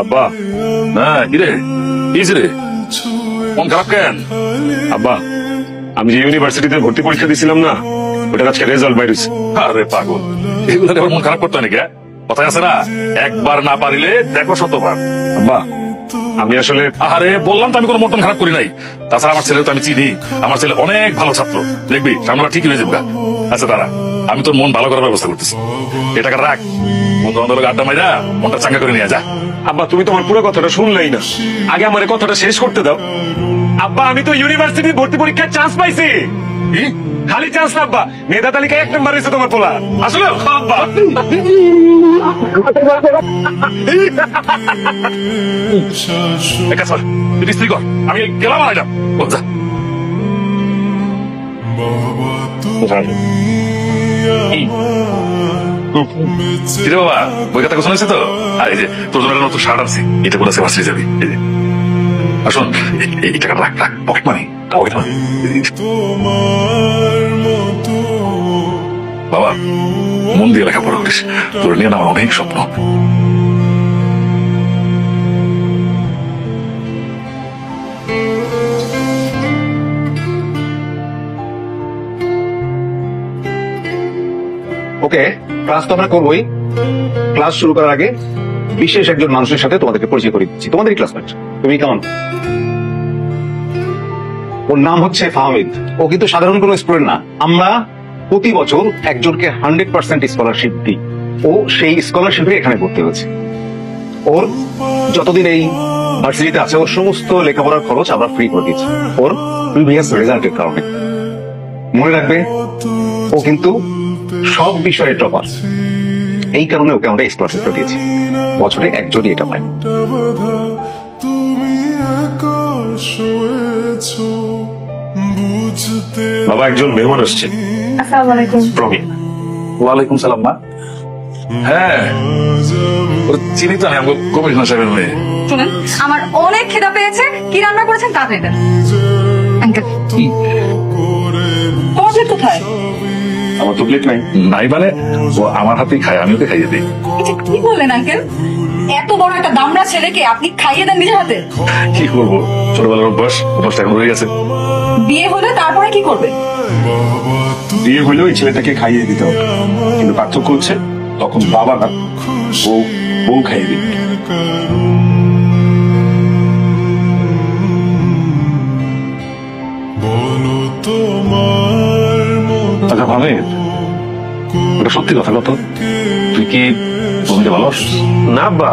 আব্বা না কিরে রে মন খারাপ কেন? আব্বা, আমি যে ইউনিভার্সিটিতে ভর্তি পরীক্ষা দিছিলাম না, ওটার আজকে রেজাল্ট বাইর হয়েছে। আরে পাগল, এগুলো আবার মন খারাপ করতে নাকি? কথায় আছে না, একবার না পারিলে দেখো শতবার। আব্বা, আমি আসলে আরে বললাম তো আমি কোনো মন খারাপ করি নাই। তাছাড়া আমার ছেলে তো আমি চিনি, আমার ছেলে অনেক ভালো ছাত্র, দেখবি সামনে ঠিকই হয়ে যাবে। আচ্ছা দাঁড়া, আমি তোর মন ভালো করার ব্যবস্থা করতেছি। এ টাকা রাখ, বন্ধু বান্ধব আড্ডা মাইরা মনটা চাঙ্গা করে নিয়ে যা। আব্বা, তুমি তোমার পুরো কথাটা শুনলেই না, আগে আমার এই কথাটা শেষ করতে দাও। আব্বা, আমি তো ইউনিভার্সিটি ভর্তি পরীক্ষায় চান্স পাইছি। কি? খালি চান্স না আব্বা, মেধা তালিকায় 1 নম্বর হয়েছে তোমার পোলা। আসলে আব্বা, একা চল, তুই স্ত্রী কর, আমি গেলাম আর আইলাম। বল যা। কিরে বাবা, বই খাতা গোছানো হয়েছে তো? আর এই যে তোর জন্য একটা নতুন শার্ট আনছি, এটা বলে ভার্সিটি যাবি। এই যে আসুন, এই টাকা রাখ রাখ, পকেট মানি পকেট মানি। বাবা, মন দিয়ে লেখাপড়া করিস, তোর নিয়ে না আমার অনেক স্বপ্ন। ওকে, ক্লাস তো আমরা করবোই। ক্লাস শুরু করার আগে বিশেষ একজন মানুষের সাথে তোমাদেরকে পরিচয় করে দিচ্ছি। তোমাদেরই ক্লাসমেট। তুমি কেমন? ওর নাম হচ্ছে ফাহমিদ। ও কিন্তু সাধারণ কোনো স্টুডেন্ট না। আমরা প্রতি বছর একজনকে 100% স্কলারশিপ দিই। ও সেই স্কলারশিপে এখানে ভর্তি হয়েছে। ওর যতদিন এই ভার্সিটিতে আছে, ওর সমস্ত লেখাপড়ার খরচ আমরা ফ্রি করে দিচ্ছি, ওর প্রিভিয়াস রেজাল্টের কারণে। মনে রাখবে, ও কিন্তু সব বিষয়ে টপার। এই কারণে ওকে আমরা স্কলারশিপটা দিয়েছি। বছরে একজনই এটা পায়। বাবা, একজন মেহমান আসছে। আসসালামু আলাইকুম। প্রবীণ। ওয়ালাইকুম সালাম মা। হ্যাঁ, চিনি তো, আমি কমিশনার সাহেবের মেয়ে। শুনেন, আমার অনেক খিদা পেয়েছে, কি রান্না করেছেন তাড়াতাড়ি দেন। আঙ্কেল, তোমার প্লেট কোথায়? আমার তো প্লেট নাই। নাই মানে, ও আমার হাতেই খায়, আমি ওকে খাইয়ে দিই। এটা কি বললেন আঙ্কেল? এত বড় একটা দামড়া ছেলেকে আপনি খাইয়ে দেন নিজের হাতে? কি করবো, ছোটবেলার অভ্যাস, অভ্যাসটা এখন রয়ে গেছে। বিয়ে হলে তারপরে কি করবেন? বিয়ে হলেও এই ছেলেটাকে খাইয়ে দিতে হবে, কিন্তু পার্থক্য হচ্ছে তখন বাবা না, বউ খাইয়ে দিবে। আচ্ছা ভাবে, ওটা সত্যি কথা কত? তুই কি বমিটা ভালো? না আব্বা,